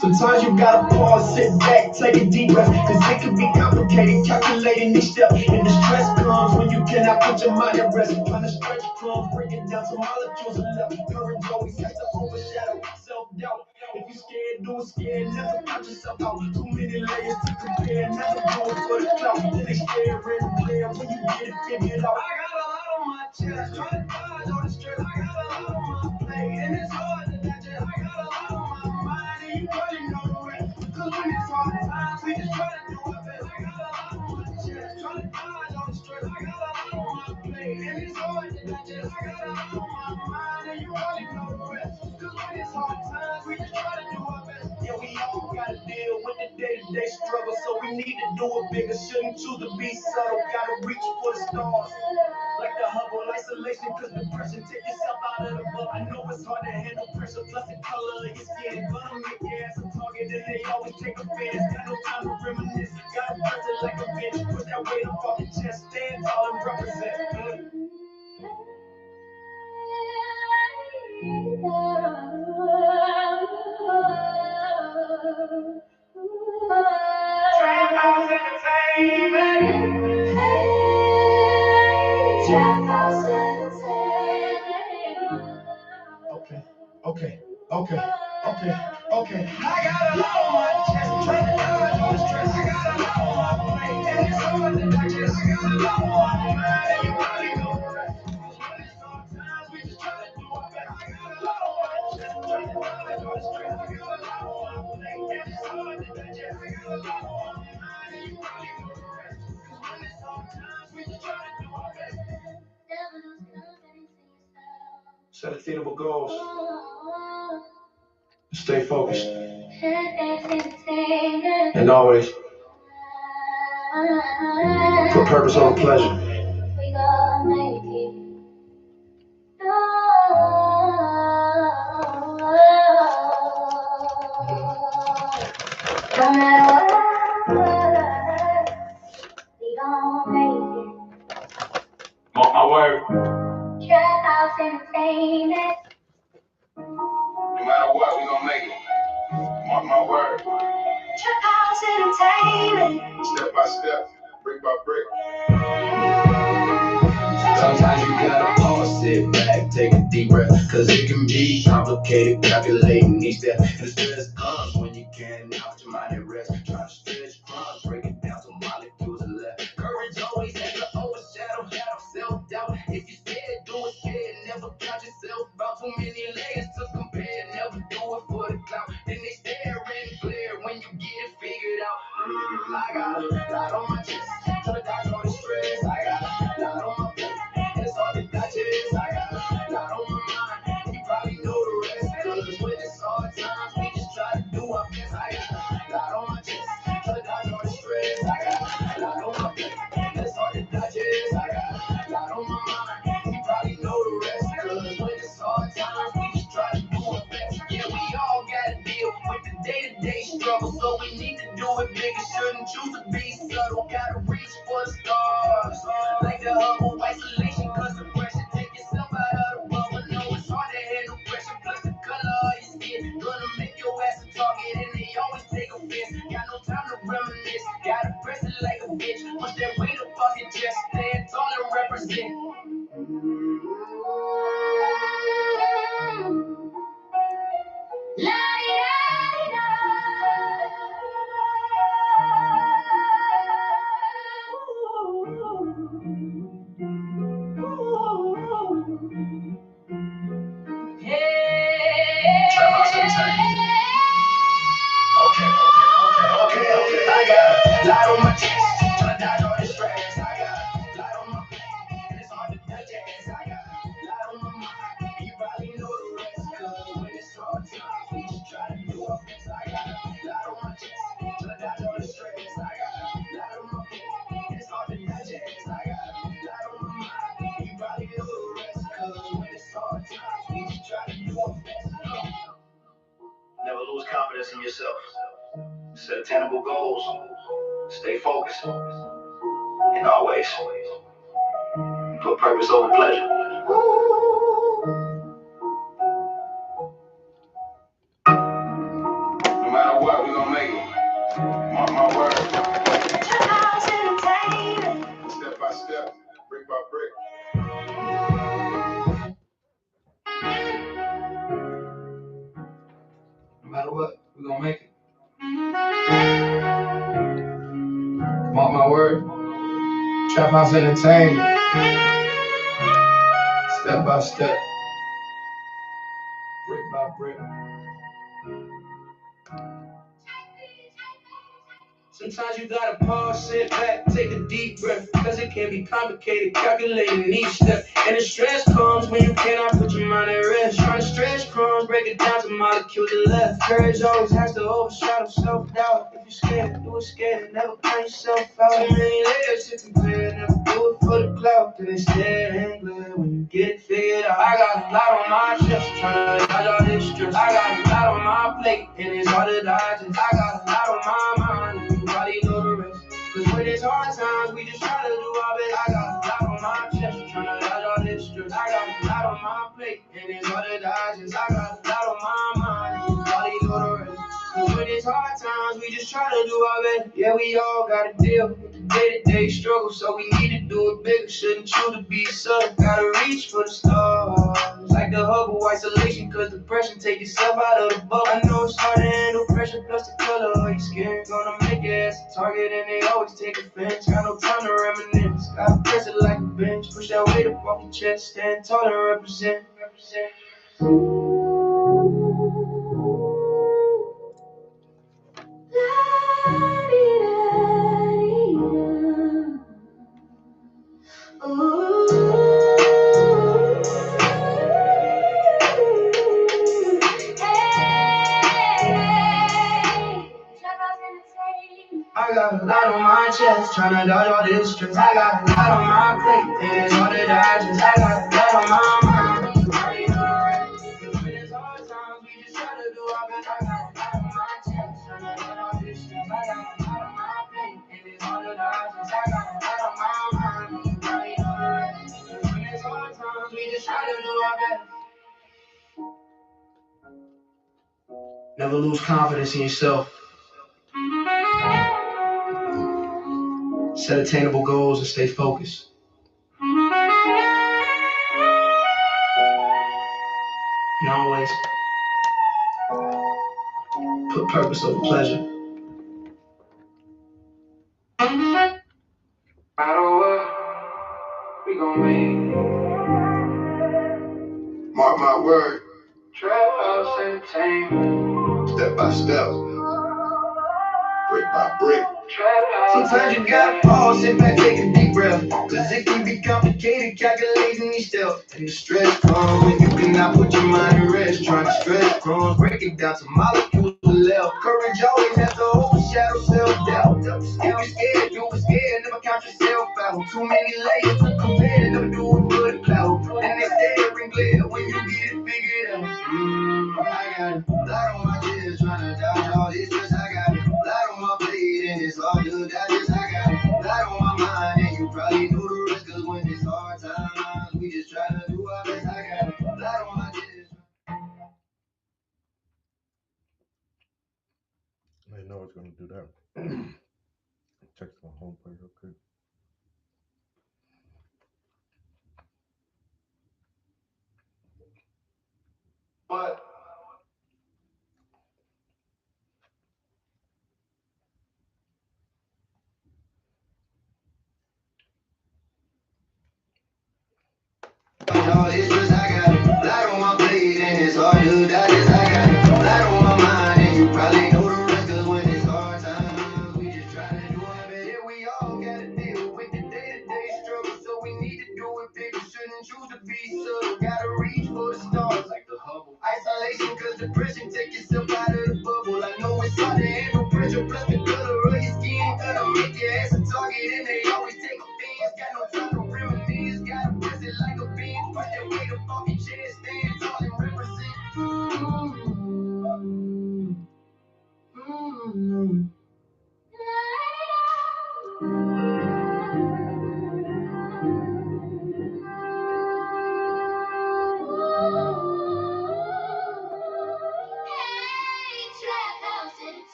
Sometimes you gotta pause, sit back, take a deep breath, cause it can be complicated, calculating each step. And the stress comes when you cannot put your mind at rest. Trying to stretch crumbs, break it down to molecules of love. Courage always has to overshadow self-doubt. If you scared, do it scared, never count yourself out. Too many layers to compare, never do it for the clout. Then they stare and glare when you get it figured out. I got a lot on my chest, trying to dodge all the stress. I got a lot on my plate, and it's hard to digest. I got a lot on my mind, and you probably know the rest. Cause when it's hard times, we just try to do our best. I got a lot on my chest, trying to dodge all the stress. I got a lot on my plate, and it's hard to digest. I got a lot on my mind, and you probably know the rest. Cause when it's hard times, we just try to do our best. Yeah, we all gotta deal with the day-to-day struggle, so we need to do it bigger. Shouldn't choose to be subtle, gotta reach for the stars. Like the Hubble isolation, cause depression take yourself out of the bubble. I know it's hard to handle pressure, plus the color of your skin. Gonna make your ass a target, and they always take offense. Got no time to reminisce, gotta press it like a bitch. Put that weight up off your chest, stand tall and represent. Trap House Okay. I got a lot on my chest, trying to dodge all the stress. I got a lot on my plate, and it's hard to digest. I got a lot on my mind, and you probably know the rest. Sometimes we just try to do our best. I got a lot on my chest, trying to dodge all the stress. I got a lot on my plate, and it's hard to digest. I got a lot on my mind, and you probably know the rest. Cause when it's hard times, we just try to do our best. Set attainable goals. Stay focused. And always put purpose over pleasure. No matter what, we gon' make it. Mark my word. Trap House Entertainment. No matter what, we gon' make it. Mark my word. Trap House Entertainment. Step by step, brick by brick. Sometimes you gotta pause, sit back, take a deep breath, cause it can be complicated, calculating each step. And the stress comes when you can't put your mind at rest. Try to stretch crumbs, break it down to molecules of left. Courage always has to overshadow self-doubt. If you clout. Then they stare and glare when you get it figured out. I got a lot on my chest, trying to dodge all the stress. I got a lot on my plate, and it's hard to digest. I got a lot on my mind, and you probably know the rest. Cause when it's hard times, we just try to do our best. I got a lot on my chest, trying to dodge all the stress. I got a lot on my plate, and it's hard to digest. I got a lot on my mind, and you probably know the rest. Cause when it's hard times, we just try to do our best. Yeah, we all gotta deal with the day-to-day struggle, so we need to do it bigger. Shouldn't choose to be subtle, gotta reach for the stars. Like the Hubble isolation, cause the pressure take yourself out of the bubble. No, it's hard to handle pressure, plus the color of your skin gonna make your ass a target, and they always take offense. Got no time to reminisce, gotta press it like a bitch. Push that weight up off your chest, stand tall and represent. Okay. I got a lot on my chest, tryna dodge all the stress. I got a lot on my plate, and it's hard to digest. I got a lot on my mind, and you probably know the rest. Cause when it's hard times, we just try to do our best. I got a lot on my chest, tryna dodge all the stress. I got a lot on my plate, and it's hard to digest. I got a lot on my mind, and you probably know the rest. Cause when it's hard times, we just try to do our best. Never lose confidence in yourself. Set attainable goals. Stay focused. And always put purpose over pleasure. No matter what, we gonna make it. Mark my word. Step by step, brick by brick. No matter what, we gonna make it. Mark my word. Trap House Entertainment. Step by step. Brick by brick. Sometimes you gotta pause, sit back, take a deep breath. Cause it can be complicated, calculating each step. And the stress comes when you cannot put your mind at rest. Trying to stretch crumbs, break it down to molecules of left. Courage always has to overshadow self-doubt. If you're scared, do it scared, never count yourself out. Too many layers to compare, never do it for the clout. Then instead, ain't good when you get it figured out. I got a lot on my chest, trying to dodge all this stress. I got a lot on my plate, and it's hard to digest. I got a lot on my mind, and you probably know the rest. Cause when it's hard times, we just try to do our best. I got a lot on my chest, trying to dodge all this stress. I got a lot on my plate, and it's hard to digest. I got a lot on my mind, and you probably know the rest. Cause when it's hard times, we just try to do our best. Yeah, we all gotta deal with the day-to-day struggle, so we need to do it bigger. Shouldn't choose to be subtle, gotta reach for the stars. Like the Hubble isolation, cause depression take yourself out of the bubble. I know it's hard to handle pressure, plus the color of your skin gonna make your ass a target, and they always take offense. Got no time to reminisce, gotta press it like a bench. Push that weight up off your chest, stand tall and represent. I got a lot on my chest, tryna dodge all this stress. I got a lot on my plate, and it's hard to digest. I got a lot on my mind. When it's hard times, we just try to do our best. I got a lot on my chest, tryna dodge all this stress. I got a lot on my plate, and it's hard to digest. I got a lot on my mind. When it's hard times, we just try to do our best. Never lose confidence in yourself. Set attainable goals and stay focused. And always put purpose over pleasure. No matter what, we gon' make it. Mark my word. Trap House Entertainment. step by step, brick by brick. Sometimes you gotta pause, sit back, take a deep breath. Cause it can be complicated, calculating each step. And the stress comes when you cannot put your mind at rest. Trying to stretch crumbs, break it down to molecules to left. Courage always has to overshadow self-doubt. If you're scared, you were scared, never count yourself out. Too many layers to compare, never do it for the clout. And they stare and glare when you get it figured out. I got a lot on my chest, trying to dodge all this stress. I got a lot on my plate, and it's hard to digest. I got a lot on my mind, and you probably know the rest. Cause when it's hard times, we just try to do our best. I got a lot on my chest. I know it's gonna do that. Check my home plate real quick. But all this stress, I got a lot on my plate, and it's hard to digest. I got a lot on my mind, and you probably know the rest. Cause when it's hard times, we just try to do our best. Yeah, we all gotta deal with the day-to-day struggle, so we need to do it big. We shouldn't choose to be subtle. Gotta reach for the stars like the Hubble. Isolation, cause depression, take yourself out of the bubble. I know it's hard to handle pressure, plus the color of your skin gonna make your ass a target, and they always take offense. Got no time to reminisce, gotta press it like a bench. Push that weight up off your chest, stand tall and represent.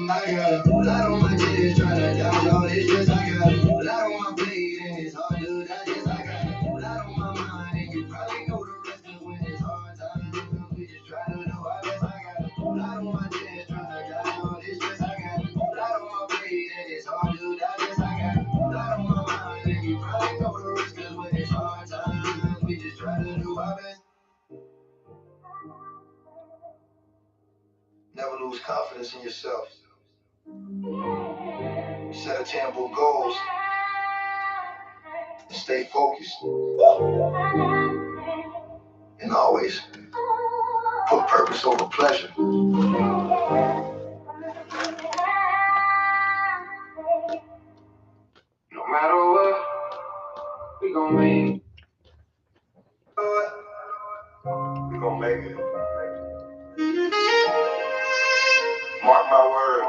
I got a lot on my chest, trying to dodge all this stress. I got a lot on my plate, and it's hard to digest. I got a lot on my mind, and you probably know the rest. Cause when it's hard times, we just try to do our best. I got a lot on my chest, trying to dodge all this stress. I got a lot on my plate, and it's hard to digest. I got a lot on my mind, and you probably know the rest. Cause when it's hard times, we just try to do our best. Never lose confidence in yourself. Set attainable goals. Stay focused. And always put purpose over pleasure. No matter what, we gon' make it. We gon' make it. Mark my word.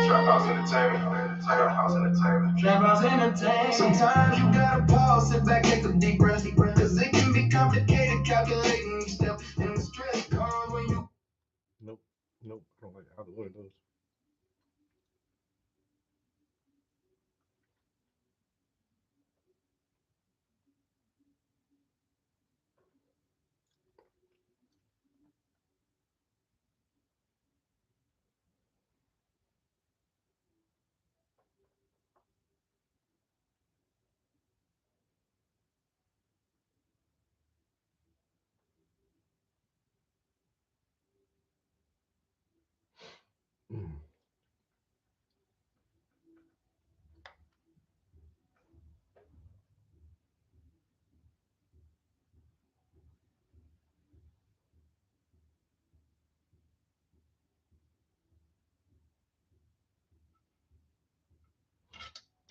Trap House Entertainment. Trap House Entertainment. Trap House Entertainment. Sometimes you gotta pause, sit back, take a deep breath. Cause it can be complicated, calculating each step. And the stress comes when you. Nope. I don't like how the windows.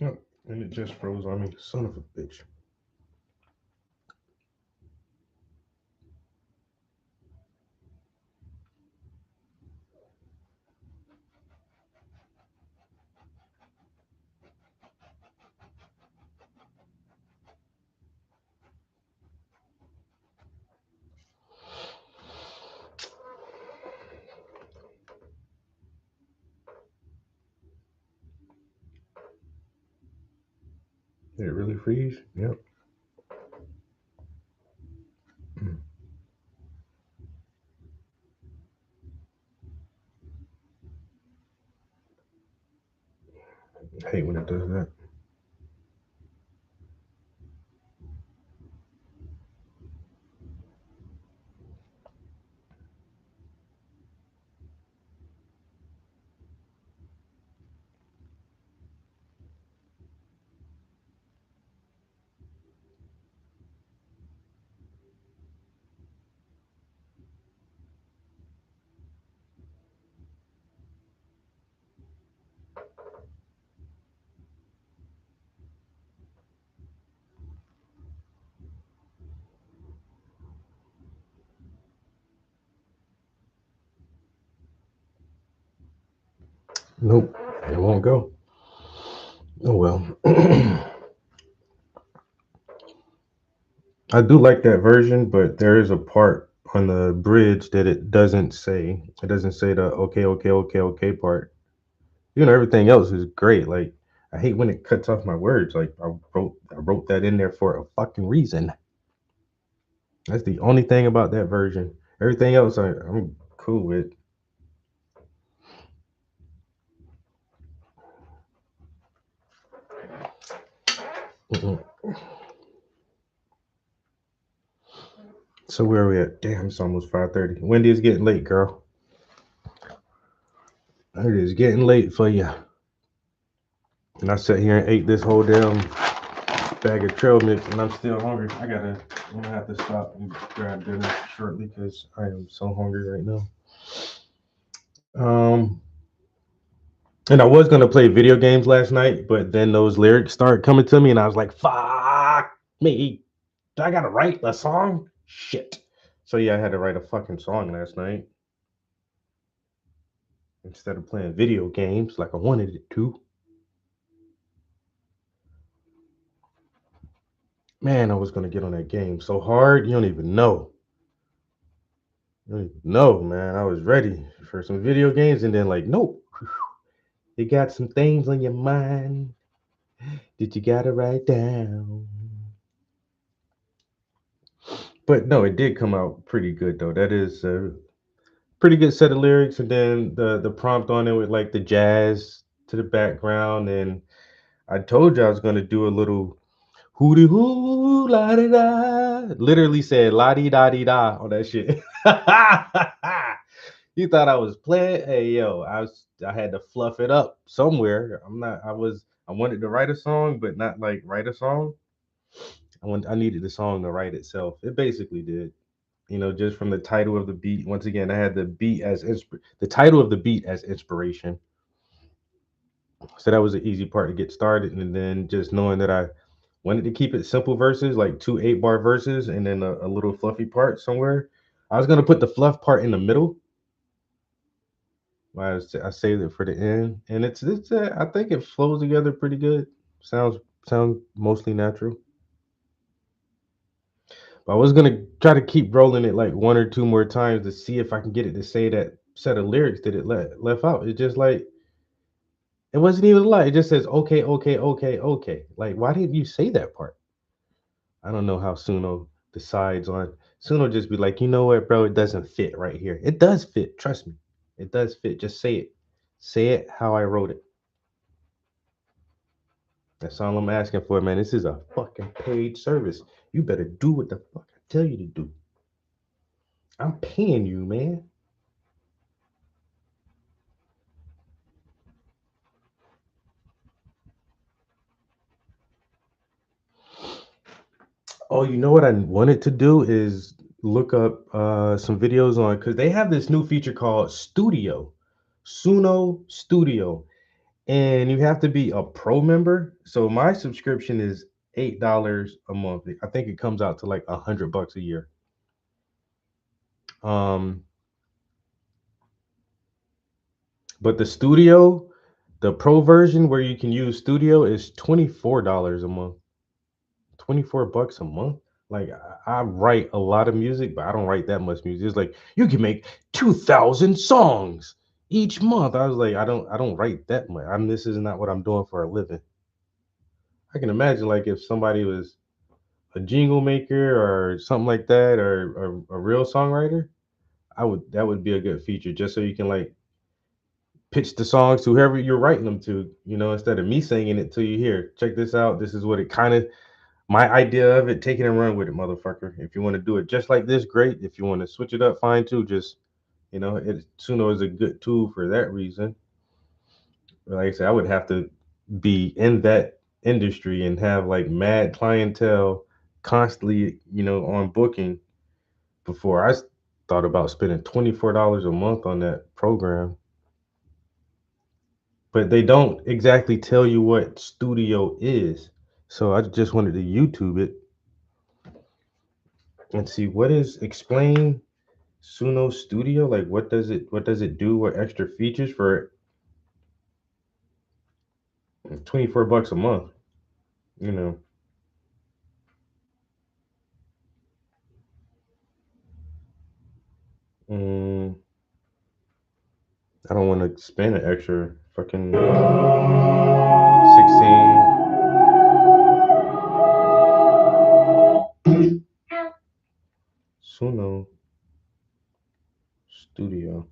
Yep, and it just froze on me. Son of a bitch. Did it really freeze? Yep. I hate when it does that. Nope, it won't go. Oh well. I do like that version, but there is a part on the bridge that it doesn't say. It doesn't say the okay, okay, okay, okay part. You know, everything else is great. Like I hate when it cuts off my words. Like I wrote that in there for a fucking reason. That's the only thing about that version. Everything else I'm cool with. Mm-mm. So where are we at? Damn, it's almost 5:30. Wendy, it's getting late, girl. It is getting late for you. And I sat here and ate this whole damn bag of trail mix, and I'm still hungry. I'm gonna have to stop and grab dinner shortly because I am so hungry right now. Um, and I was gonna play video games last night, but then those lyrics started coming to me, and I was like, "Fuck me! Do I gotta write a song? Shit!" So yeah, I had to write a fucking song last night instead of playing video games like I wanted it to. Man, I was gonna get on that game so hard, you don't even know. You don't even know, man. I was ready for some video games, and then like, nope. You got some things on your mind that you gotta write down. But no, it did come out pretty good though. That is a pretty good set of lyrics, and then the prompt on it with like the jazz to the background. And I told you I was gonna do a little hooty hoo la di da. Literally said la di da di da on that shit. You thought I was playing? Hey yo, I had to fluff it up somewhere. I wanted to write a song, but not like write a song. I needed the song to write itself. It basically did. You know, just from the title of the beat. Once again, I had the title of the beat as inspiration. So that was an easy part to get started, and then just knowing that I wanted to keep it simple verses, like two 8-bar verses, and then a little fluffy part somewhere. I was gonna put the fluff part in the middle. I saved it for the end, and it's I think it flows together pretty good. Sounds mostly natural. But I was gonna try to keep rolling it like one or two more times to see if I can get it to say that set of lyrics that it left out. It's just like it wasn't even a lie. It just says okay, okay, okay, okay. Like why didn't you say that part? I don't know how Suno decides on. Suno just be like, you know what, bro, it doesn't fit right here. It does fit. Trust me, it does fit. Just say it. Say it how I wrote it. That's all I'm asking for, man. This is a fucking paid service. You better do what the fuck I tell you to do. I'm paying you, man. Oh, you know what I wanted to do is look up some videos on because they have this new feature called Studio, Suno Studio, and you have to be a pro member. So my subscription is $8 a month. I think it comes out to like $100 a year. Um, but the Studio, the pro version where you can use Studio is $24 a month. 24 bucks a month. Like I write a lot of music, but I don't write that much music. It's like you can make 2,000 songs each month. I was like, I don't write that much. This is not what I'm doing for a living. I can imagine like if somebody was a jingle maker or something like that, or a real songwriter, that would be a good feature just so you can like pitch the songs to whoever you're writing them to, instead of me singing it to you. Here, check this out. This is what it kind of my idea of it. Take it and run with it, motherfucker. If you want to do it just like this, great. If you want to switch it up, fine too. Just Suno is a good tool for that reason. Like I said, I would have to be in that industry and have like mad clientele constantly, on booking before thought about spending $24 a month on that program. But they don't exactly tell you what Studio is. So I just wanted to YouTube it and see explain Suno Studio. Like what does it do? What extra features for $24 a month, you know. I don't want to spend an extra fucking 16. Suno Studio.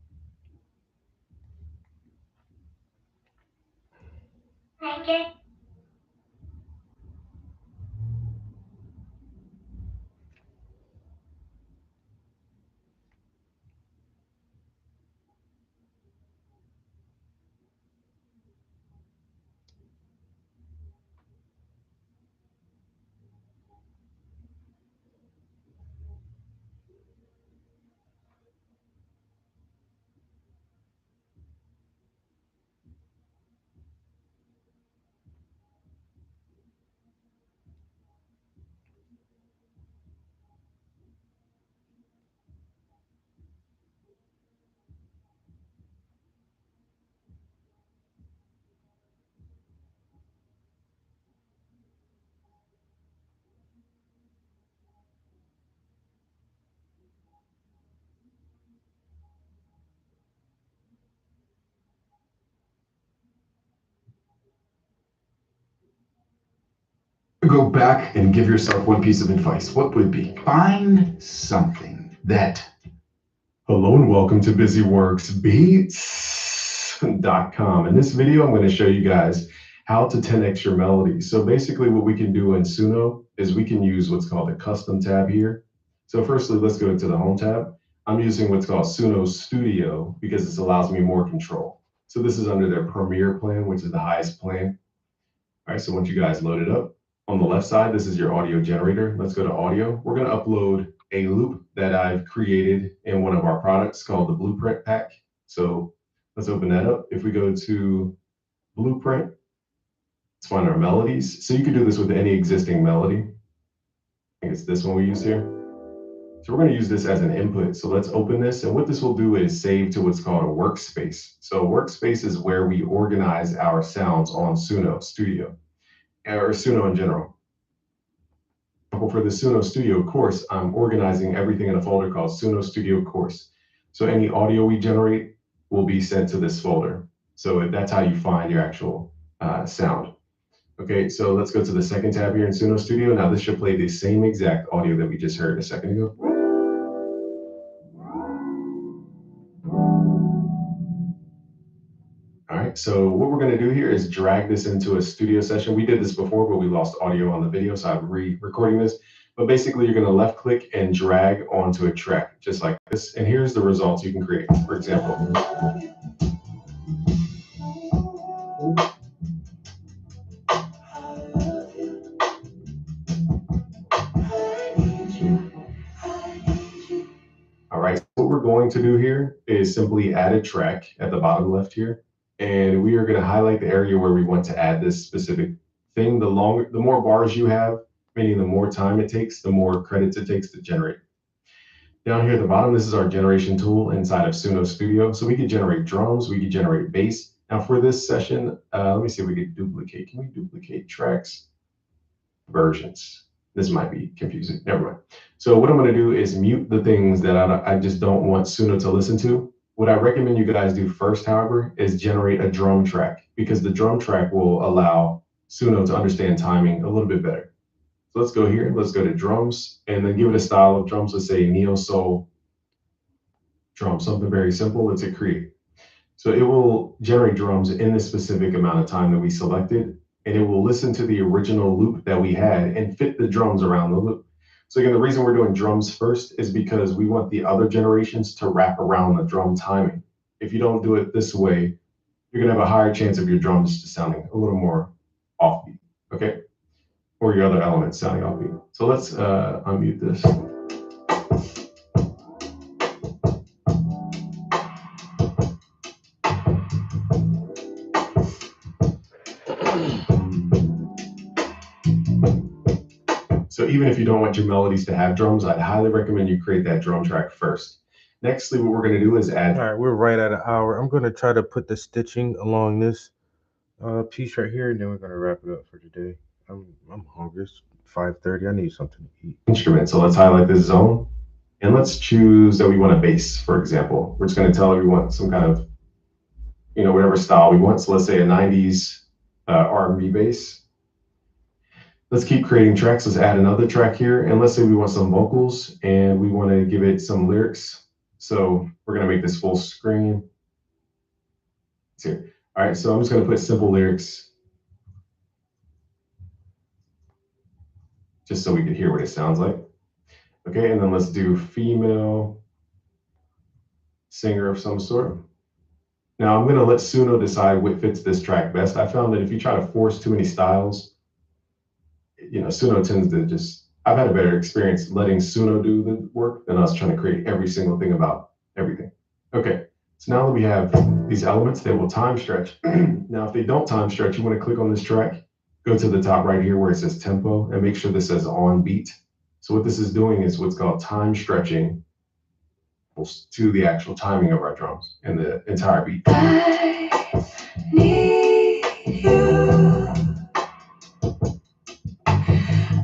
Okay. Go back and give yourself one piece of advice. What would be? Find something that. Hello and welcome to BusyWorksBeats.com. In this video, I'm going to show you guys how to 10x your melody. So basically what we can do in Suno is we can use what's called a custom tab here. So firstly, let's go to the home tab. I'm using what's called Suno Studio because this allows me more control. So this is under their Premier plan, which is the highest plan. All right, so once you guys load it up, on the left side, this is your audio generator. Let's go to audio. We're going to upload a loop that I've created in one of our products called the Blueprint Pack. So let's open that up. If we go to Blueprint, let's find our melodies. So you can do this with any existing melody. I think it's this one we use here. So we're going to use this as an input. So let's open this. And what this will do is save to what's called a workspace. So a workspace is where we organize our sounds on Suno Studio. Or Suno in general. For the Suno Studio course, I'm organizing everything in a folder called Suno Studio Course. So any audio we generate will be sent to this folder. So that's how you find your actual sound. Okay, so let's go to the second tab here in Suno Studio. Now this should play the same exact audio that we just heard a second ago. All right, so what we're going to do here is drag this into a studio session. We did this before, but we lost audio on the video, so I'm re-recording this. But basically, you're going to left click and drag onto a track, just like this. And here's the results you can create. For example, all right, what we're going to do here is simply add a track at the bottom left here. And we are going to highlight the area where we want to add this specific thing. The more bars you have, meaning the more time it takes, the more credits it takes to generate. Down here at the bottom, this is our generation tool inside of Suno Studio. So we could generate drums, we could generate bass. Now for this session, let me see if we could duplicate. Can we duplicate tracks? Versions. This might be confusing. Never mind. So what I'm going to do is mute the things that I just don't want Suno to listen to. What I recommend you guys do first, however, is generate a drum track, because the drum track will allow Suno to understand timing a little bit better. So let's go here, let's go to drums, and then give it a style of drums. Let's say neo soul drum, something very simple. Let's hit create. So it will generate drums in the specific amount of time that we selected, and it will listen to the original loop that we had and fit the drums around the loop. So again, the reason we're doing drums first is because we want the other generations to wrap around the drum timing. If you don't do it this way, you're going to have a higher chance of your drums just sounding a little more offbeat, okay? Or your other elements sounding offbeat. So let's unmute this. So even if you don't want your melodies to have drums, I'd highly recommend you create that drum track first. Nextly, what we're going to do is add. All right, we're right at an hour. I'm going to try to put the stitching along this Piece right here, and then we're gonna wrap it up for today. I'm hungry. It's 5:30. I need something to eat. Instrument. So let's highlight this zone, and let's choose that we want a bass, for example. We're just going to tell it we want some kind of, whatever style we want. So let's say a 90s R&B bass. Let's keep creating tracks. Let's add another track here, and let's say we want some vocals, and we want to give it some lyrics. So we're going to make this full screen. It's here. All right, so I'm just going to put simple lyrics just so we can hear what it sounds like. Okay, and then let's do female singer of some sort. Now I'm going to let Suno decide what fits this track best. I found that if you try to force too many styles, Suno tends to just, I've had a better experience letting Suno do the work than us trying to create every single thing about everything. Okay, so now that we have these elements, they will time stretch. Now, if they don't time stretch, you want to click on this track, go to the top right here where it says tempo, and make sure this says on beat. So what this is doing is what's called time stretching to the actual timing of our drums and the entire beat. I need you.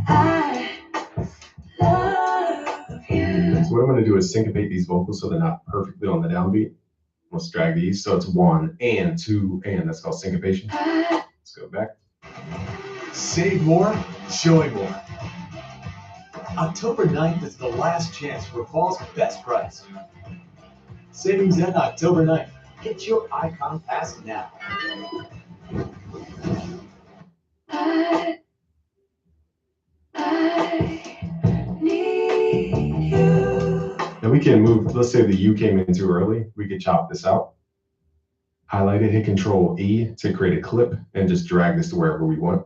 I love you. So what I'm going to do is syncopate these vocals so they're not perfectly on the downbeat. Let's drag these. So it's 1 and 2 and. That's called syncopation. Let's go back. Save more, showing more. October 9th is the last chance for fall's best price. Savings end October 9th. Get your Icon Pass now. I need you. Now we can move, let's say the U came in too early. We could chop this out. Highlight it, hit Control E to create a clip and just drag this to wherever we want.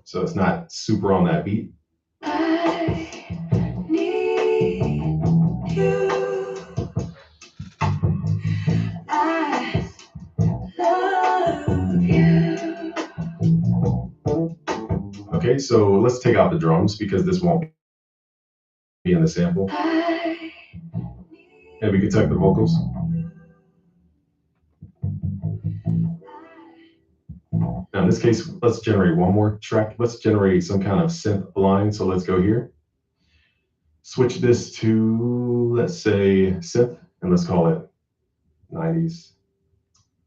So it's not super on that beat. I need you. I love you. Okay, so let's take out the drums because this won't be in the sample. And we can tuck the vocals. Now in this case, let's generate one more track. Let's generate some kind of synth line. So let's go here. Switch this to, let's say, synth, and let's call it 90s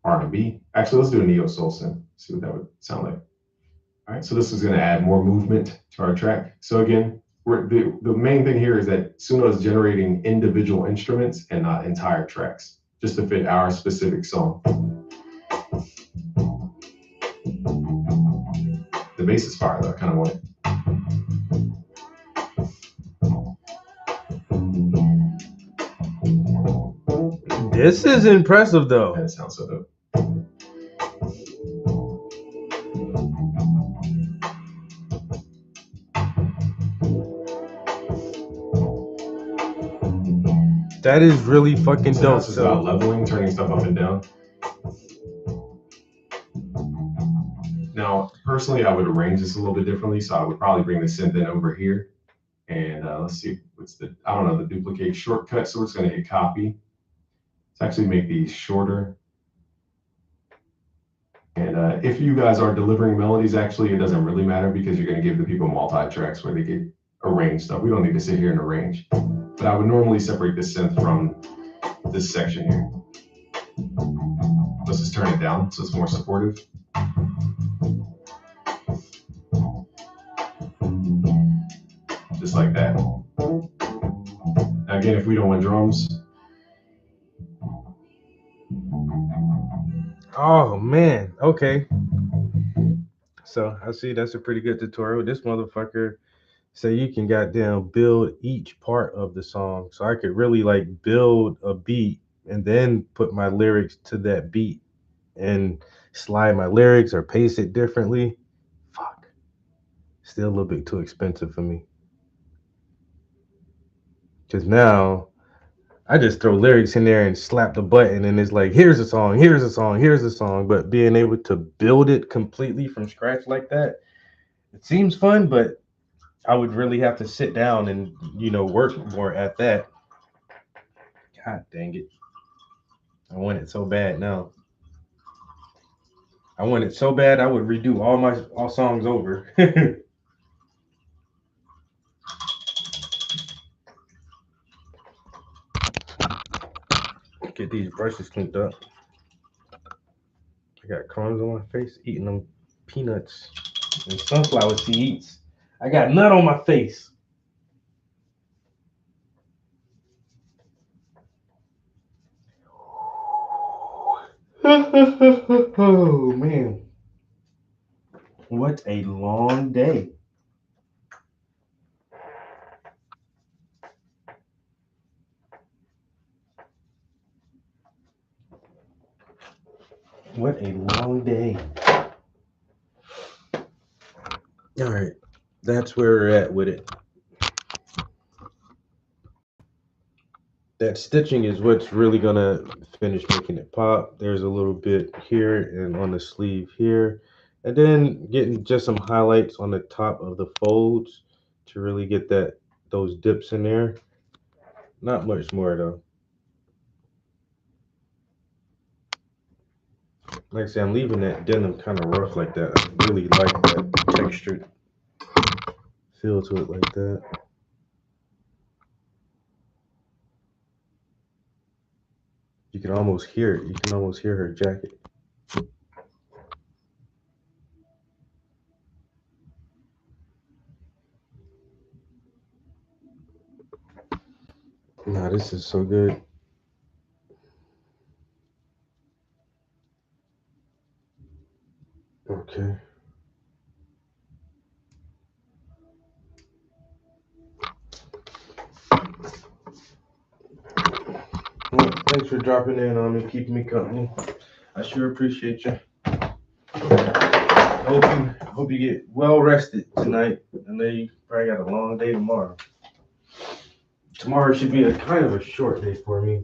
R&B. Actually, let's do a neo soul synth. See what that would sound like. All right, so this is going to add more movement to our track. So again, the main thing here is that Suno is generating individual instruments and not entire tracks, just to fit our specific song. The bass is fire though, I kind of want it. This is impressive though. That sounds so dope. That is really fucking dope. This is about leveling, turning stuff up and down. Now, personally, I would arrange this a little bit differently. So I would probably bring the synth in over here. And let's see, what's the, I don't know, the duplicate shortcut. So we're just going to hit copy. Let's actually make these shorter. And if you guys are delivering melodies, actually, it doesn't really matter because you're going to give the people multi-tracks where they can arrange stuff. We don't need to sit here and arrange. But I would normally separate this synth from this section here. Let's just turn it down so it's more supportive. Just like that. Now again, if we don't want drums. Oh man, okay. So I see that's a pretty good tutorial. This motherfucker say you can goddamn build each part of the song. So I could really like build a beat and then put my lyrics to that beat and slide my lyrics or paste it differently. Fuck. Still a little bit too expensive for me. Because now I just throw lyrics in there and slap the button and it's like, here's a song, here's a song, here's a song. But being able to build it completely from scratch like that, it seems fun, but I would really have to sit down and, work more at that. God dang it. I want it so bad now. I want it so bad I would redo all songs over. Get these brushes cleaned up. I got crumbs on my face eating them peanuts and sunflower seeds. I got nut on my face. Oh man. What a long day. What a long day. All right, that's where we're at with it. That stitching is what's really gonna finish making it pop. There's a little bit here and on the sleeve here, and then getting just some highlights on the top of the folds to really get those dips in there. Not much more though. Like I said, I'm leaving that denim kind of rough like that. I really like that textured feel to it like that. You can almost hear it. You can almost hear her jacket. Nah, this is so good. Okay. Well, thanks for dropping in on me, keeping me company. I sure appreciate you. Hope you get well rested tonight. I know you probably got a long day tomorrow. Tomorrow should be a kind of a short day for me.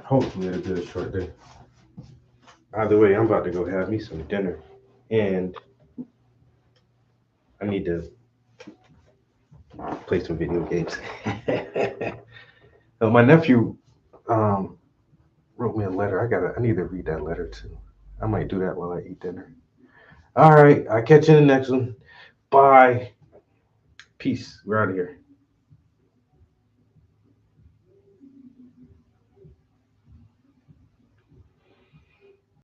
Hopefully it'll be a short day. Either way, I'm about to go have me some dinner. And I need to play some video games. My nephew wrote me a letter. I need to read that letter too. I might do that while I eat dinner. All right, I'll catch you in the next one. Bye. Peace. We're out of here.